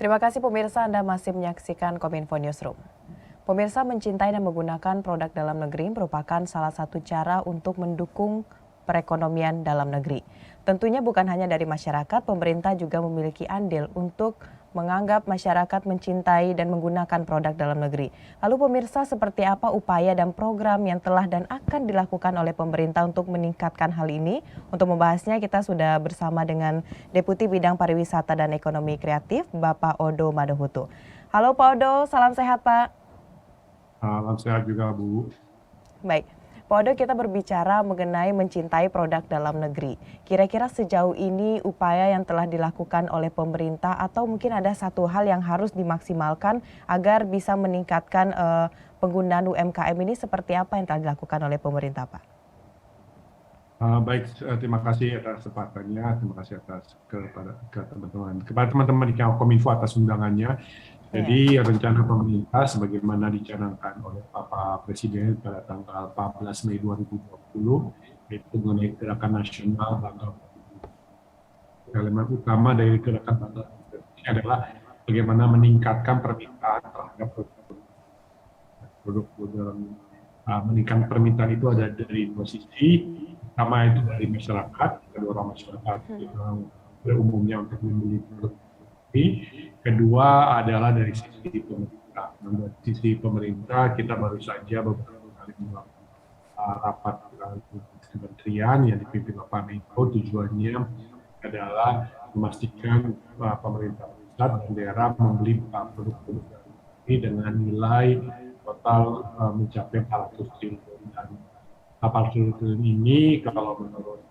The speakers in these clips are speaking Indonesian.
Terima kasih pemirsa, Anda masih menyaksikan Kominfo Newsroom. Pemirsa, mencintai dan menggunakan produk dalam negeri merupakan salah satu cara untuk mendukung perekonomian dalam negeri. Tentunya bukan hanya dari masyarakat, pemerintah juga memiliki andil untuk menganggap masyarakat mencintai dan menggunakan produk dalam negeri. Lalu pemirsa, seperti apa upaya dan program yang telah dan akan dilakukan oleh pemerintah untuk meningkatkan hal ini? Untuk membahasnya kita sudah bersama dengan Deputi Bidang Pariwisata dan Ekonomi Kreatif, Bapak Odo Madohutu. Halo Pak Odo, salam sehat Pak. Salam sehat juga, Bu. Baik, Pak Odo, kita berbicara mengenai mencintai produk dalam negeri. Kira-kira sejauh ini upaya yang telah dilakukan oleh pemerintah atau mungkin ada satu hal yang harus dimaksimalkan agar bisa meningkatkan penggunaan UMKM ini seperti apa yang telah dilakukan oleh pemerintah, Pak? Baik, terima kasih atas kesempatannya, terima kasih kepada teman-teman di Kominfo atas undangannya. Jadi rencana pemerintah sebagaimana dicanangkan oleh Bapak Presiden pada tanggal 14 Mei 2020 yaitu mengenai gerakan nasional bangga. Elemen utama dari gerakan bangga ini adalah bagaimana meningkatkan permintaan terhadap produk meningkatkan permintaan itu ada dari dua sisi. Pertama itu dari masyarakat, kedua masyarakat pada umumnya untuk membeli produk ini. Kedua adalah dari sisi pemerintah. Dari sisi pemerintah kita baru saja beberapa kali melakukan rapat kementerian yang dipimpin Bapak Menko. Tujuannya adalah memastikan pemerintah pusat dan daerah membeli produk-produk ini dengan nilai total mencapai 400 triliun. Dan 400 triliun ini kalau menurut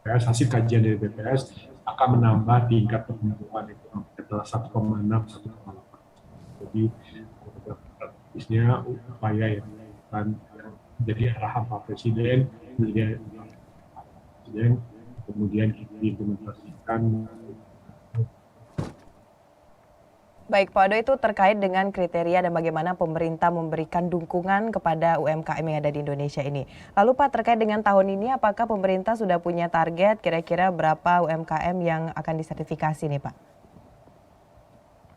BPS, hasil kajian dari BPS akan menambah tingkat pertumbuhan ekonomi setelah 1,6 1,8. Jadi praktisnya upaya yang dilakukan jadi arahan Pak Presiden, kemudian diimplementasikan. Baik, Pak Odo, itu terkait dengan kriteria dan bagaimana pemerintah memberikan dukungan kepada UMKM yang ada di Indonesia ini. Lalu Pak, terkait dengan tahun ini, apakah pemerintah sudah punya target kira-kira berapa UMKM yang akan disertifikasi nih Pak?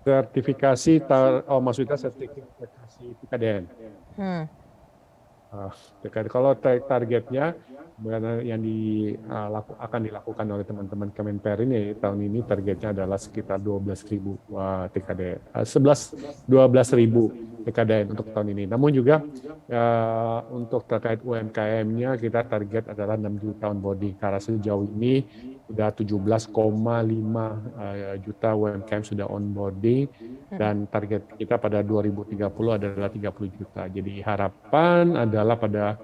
Sertifikasi, maksudnya sertifikasi PKDN. Kalau targetnya yang akan dilakukan oleh teman-teman Kemenper ini tahun ini targetnya adalah sekitar 12.000 TKDN, 12.000 TKDN untuk tahun ini. Namun juga untuk terkait UMKM-nya kita target adalah 6 juta onboarding karena sejauh ini sudah 17,5 juta UMKM sudah onboarding dan target kita pada 2030 adalah 30 juta. Jadi harapan adalah pada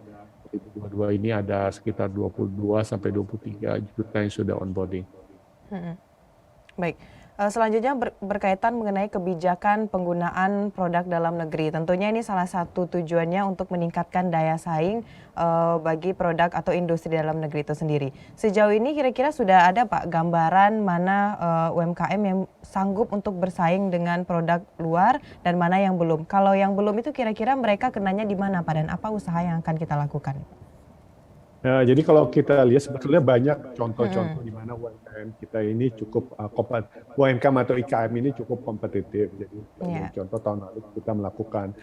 2022 ini ada sekitar 22 sampai 23 juta yang sudah onboarding. Baik. Selanjutnya berkaitan mengenai kebijakan penggunaan produk dalam negeri. Tentunya ini salah satu tujuannya untuk meningkatkan daya saing bagi produk atau industri dalam negeri itu sendiri. Sejauh ini kira-kira sudah ada Pak gambaran mana UMKM yang sanggup untuk bersaing dengan produk luar dan mana yang belum. Kalau yang belum itu kira-kira mereka kenanya di mana Pak dan apa usaha yang akan kita lakukan? Jadi kalau kita lihat sebetulnya banyak contoh-contoh di mana UMKM kita ini cukup UMKM atau IKM ini cukup kompetitif. Jadi contoh tahun lalu kita melakukan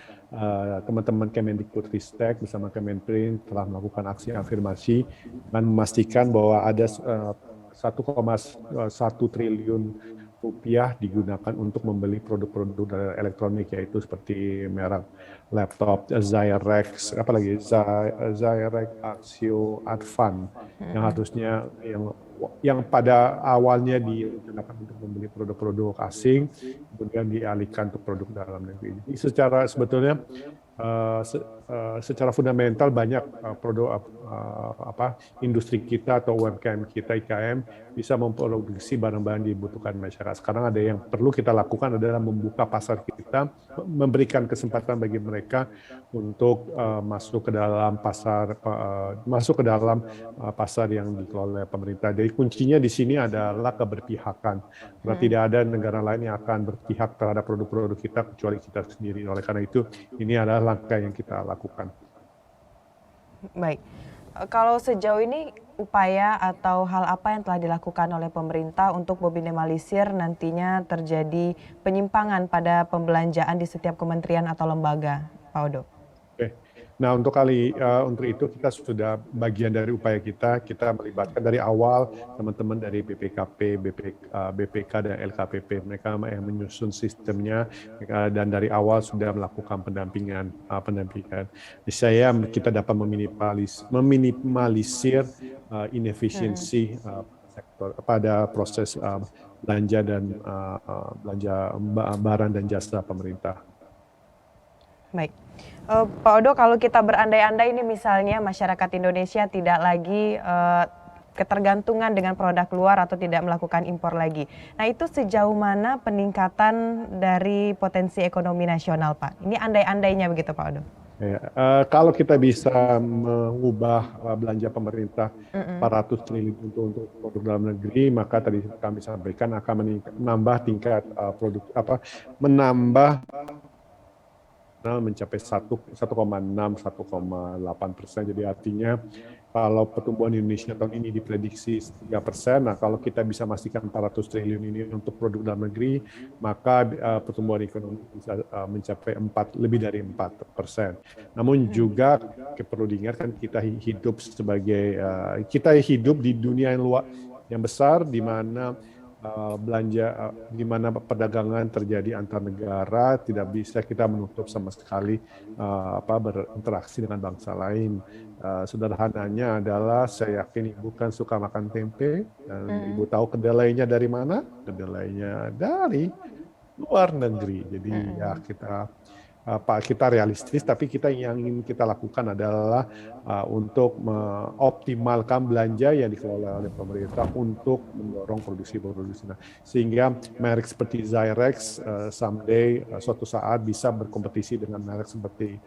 teman-teman Kemendikbudristek bersama Kemenprin telah melakukan aksi afirmasi dan memastikan bahwa ada 1,1 triliun rupiah digunakan untuk membeli produk-produk elektronik yaitu seperti merek laptop Xirex, apalagi Xirex Axio Advan yang harusnya yang pada awalnya digunakan untuk membeli produk-produk asing kemudian dialihkan untuk produk dalam negeri. Jadi sebetulnya secara fundamental banyak produk industri kita atau UMKM kita IKM bisa memproduksi barang-barang dibutuhkan masyarakat. Sekarang ada yang perlu kita lakukan adalah membuka pasar kita, memberikan kesempatan bagi mereka untuk masuk ke dalam pasar yang dikelola oleh pemerintah. Jadi kuncinya di sini adalah keberpihakan. Karena tidak ada negara lain yang akan berpihak terhadap produk-produk kita kecuali kita sendiri. Oleh karena itu ini adalah langkah yang kita lakukan. Baik. Kalau sejauh ini upaya atau hal apa yang telah dilakukan oleh pemerintah untuk meminimalisir nantinya terjadi penyimpangan pada pembelanjaan di setiap kementerian atau lembaga, Pak Odo? Oke. Nah, untuk itu kita sudah bagian dari upaya kita melibatkan dari awal teman-teman dari BPKP, BPK dan LKPP. Mereka yang menyusun sistemnya dan dari awal sudah melakukan pendampingan. Kita dapat meminimalisir inefisiensi sektor pada proses belanja dan belanja barang dan jasa pemerintah. Baik. Pak Odo, kalau kita berandai-andai ini misalnya masyarakat Indonesia tidak lagi ketergantungan dengan produk luar atau tidak melakukan impor lagi. Nah, itu sejauh mana peningkatan dari potensi ekonomi nasional, Pak? Ini andai-andainya begitu, Pak Odo. Ya, kalau kita bisa mengubah belanja pemerintah 400 triliun untuk produk dalam negeri, maka tadi kami sampaikan akan menambah tingkat mencapai 1,6-1,8%. Jadi artinya kalau pertumbuhan Indonesia tahun ini diprediksi 3%, nah kalau kita bisa memastikan 400 triliun ini untuk produk dalam negeri, maka pertumbuhan ekonomi bisa mencapai lebih dari 4%. Namun juga perlu diingatkan kita hidup di dunia yang besar, di mana di mana perdagangan terjadi antar negara, tidak bisa kita menutup sama sekali berinteraksi dengan bangsa lain. Sederhananya adalah saya yakin Ibu kan suka makan tempe, dan Ibu tahu kedelainya dari mana? Kedelainya dari luar negeri. Jadi ya kita realistis, tapi yang ingin kita lakukan adalah untuk mengoptimalkan belanja yang dikelola oleh pemerintah untuk mendorong produksi. Nah, sehingga merek seperti Zyrex someday suatu saat bisa berkompetisi dengan merek seperti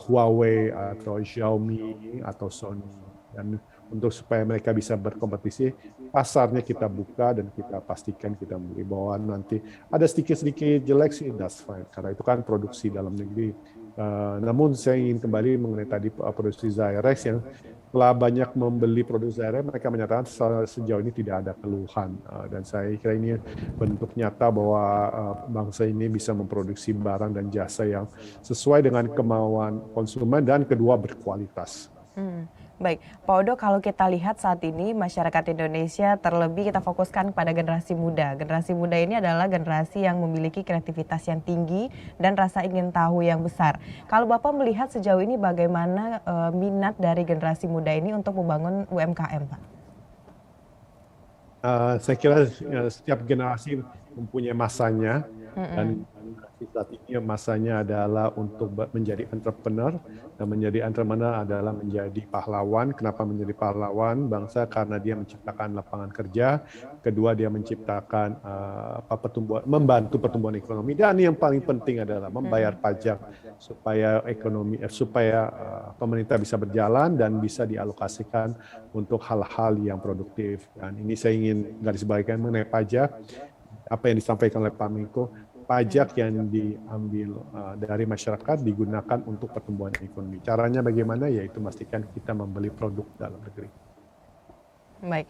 Huawei atau Xiaomi atau Sony. Dan supaya mereka bisa berkompetisi, pasarnya kita buka dan kita pastikan kita beli, bahwa nanti ada sedikit-sedikit jelek sih, that's fine, karena itu kan produksi dalam negeri. Namun saya ingin kembali mengenai tadi produksi Zyrex yang telah banyak membeli produk Zyrex, mereka menyatakan sejauh ini tidak ada keluhan, dan saya kira ini bentuk nyata bahwa bangsa ini bisa memproduksi barang dan jasa yang sesuai dengan kemauan konsumen dan kedua berkualitas. Baik, Pak Odo, kalau kita lihat saat ini masyarakat Indonesia terlebih kita fokuskan pada generasi muda. Generasi muda ini adalah generasi yang memiliki kreativitas yang tinggi dan rasa ingin tahu yang besar. Kalau Bapak melihat sejauh ini bagaimana minat dari generasi muda ini untuk membangun UMKM, Pak? Saya kira setiap generasi mempunyai masanya, dan saat ini masanya adalah untuk menjadi entrepreneur, dan menjadi entrepreneur adalah menjadi pahlawan. Kenapa menjadi pahlawan bangsa? Karena dia menciptakan lapangan kerja, kedua dia menciptakan membantu pertumbuhan ekonomi, dan yang paling penting adalah membayar pajak supaya pemerintah bisa berjalan dan bisa dialokasikan untuk hal-hal yang produktif. Dan ini saya ingin garis bawahi mengenai pajak, apa yang disampaikan oleh Pak Menko. Pajak yang diambil dari masyarakat digunakan untuk pertumbuhan ekonomi. Caranya bagaimana? Yaitu memastikan kita membeli produk dalam negeri. Baik,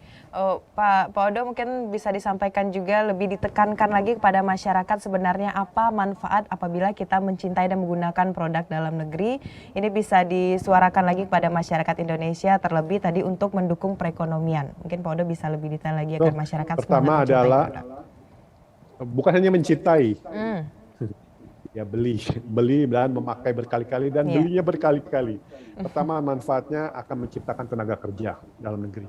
Pak Odo mungkin bisa disampaikan juga lebih ditekankan lagi kepada masyarakat sebenarnya apa manfaat apabila kita mencintai dan menggunakan produk dalam negeri. Ini bisa disuarakan lagi kepada masyarakat Indonesia, terlebih tadi untuk mendukung perekonomian. Mungkin Pak Odo bisa lebih detail lagi agar masyarakat pertama adalah produk. Bukan hanya mencintai, ya beli dan memakai berkali-kali dan belinya berkali-kali. Pertama, manfaatnya akan menciptakan tenaga kerja dalam negeri.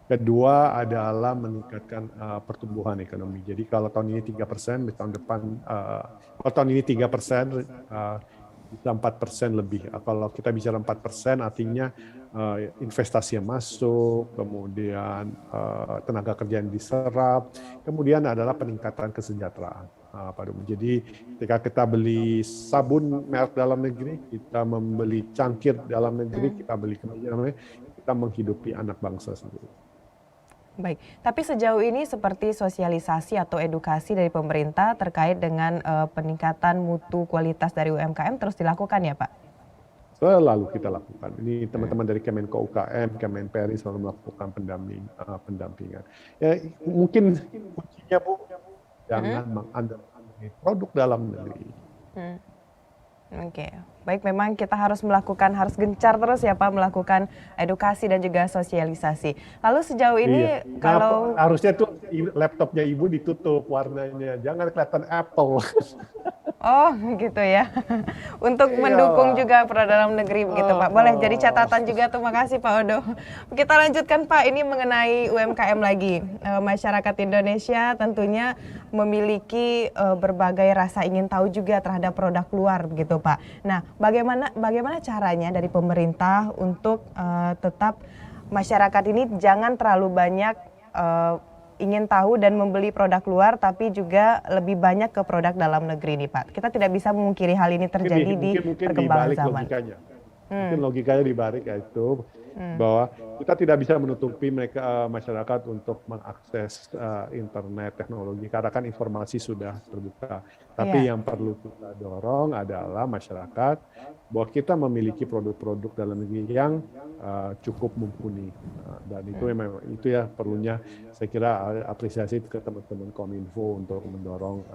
Kedua adalah meningkatkan pertumbuhan ekonomi. Jadi kalau tahun ini 3%, di tahun depan kalau tahun ini 3%, bisa 4% lebih. Kalau kita bicara 4%, artinya investasi yang masuk, kemudian tenaga kerja yang diserap, kemudian adalah peningkatan kesejahteraan. Jadi ketika kita beli sabun merek dalam negeri, kita membeli cangkir dalam negeri, kita beli kemeja dalam negeri, kita menghidupi anak bangsa sendiri. Baik, tapi sejauh ini seperti sosialisasi atau edukasi dari pemerintah terkait dengan peningkatan mutu kualitas dari UMKM terus dilakukan ya Pak? selalu kita lakukan. Ini teman-teman dari Kemenko UKM, Kemenperi selalu melakukan pendampingan. Ya, mungkin kuncinya Bu, jangan meng-underestimate produk dalam negeri. Oke, baik, memang kita harus gencar terus ya Pak, melakukan edukasi dan juga sosialisasi. Lalu sejauh ini kalau harusnya tuh laptopnya Ibu ditutup warnanya, jangan kelihatan Apple. Oh gitu ya, untuk mendukung juga produk dalam negeri begitu Pak. Boleh jadi catatan juga tuh, makasih Pak Odo. Kita lanjutkan Pak, ini mengenai UMKM lagi. Masyarakat Indonesia tentunya memiliki berbagai rasa ingin tahu juga terhadap produk luar begitu Pak. Nah bagaimana caranya dari pemerintah untuk tetap masyarakat ini jangan terlalu banyak ingin tahu dan membeli produk luar, tapi juga lebih banyak ke produk dalam negeri nih Pak. Kita tidak bisa memungkiri hal ini terjadi di perkembangan zaman. Mungkin logikanya dibalik itu bahwa kita tidak bisa menutupi masyarakat untuk mengakses internet, teknologi, karena kan informasi sudah terbuka. Tapi yang perlu kita dorong adalah masyarakat bahwa kita memiliki produk-produk dalam negeri yang cukup mumpuni, dan itu memang itu ya perlunya saya kira apresiasi ke teman-teman Kominfo untuk mendorong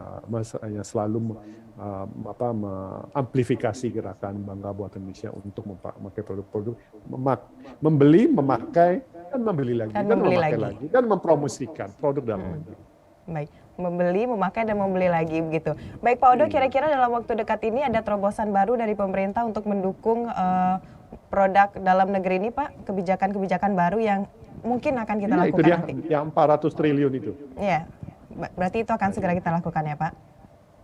selalu amplifikasi gerakan Bangga Buatan Indonesia untuk memakai produk-produk, membeli, memakai, dan membeli lagi, dan memakai lagi, dan mempromosikan produk dalam negeri. Baik, membeli, memakai, dan membeli lagi begitu. Baik Pak Odo, kira-kira dalam waktu dekat ini ada terobosan baru dari pemerintah untuk mendukung produk dalam negeri ini Pak? Kebijakan-kebijakan baru yang mungkin akan kita lakukan itu dia, nanti? yang 400 triliun itu. Iya, berarti itu akan segera kita lakukan ya Pak?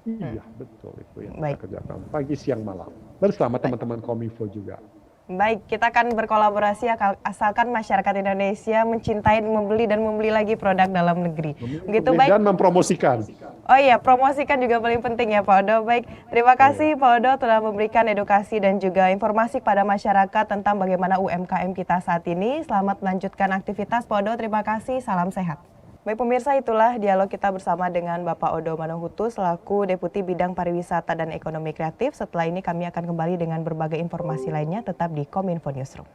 Iya, betul itu yang kita kerjakan pagi, siang, malam. Bersama teman-teman Kominfo juga. Baik, kita akan berkolaborasi asalkan masyarakat Indonesia mencintai, membeli dan membeli lagi produk dalam negeri. Begitu baik. Dan mempromosikan. Oh iya, promosikan juga paling penting ya Pak Odo. Baik, terima kasih Pak Odo telah memberikan edukasi dan juga informasi kepada masyarakat tentang bagaimana UMKM kita saat ini. Selamat melanjutkan aktivitas Pak Odo, terima kasih, salam sehat. Baik pemirsa, itulah dialog kita bersama dengan Bapak Odo Manohutu selaku Deputi Bidang Pariwisata dan Ekonomi Kreatif. Setelah ini kami akan kembali dengan berbagai informasi lainnya, tetap di Kominfo Newsroom.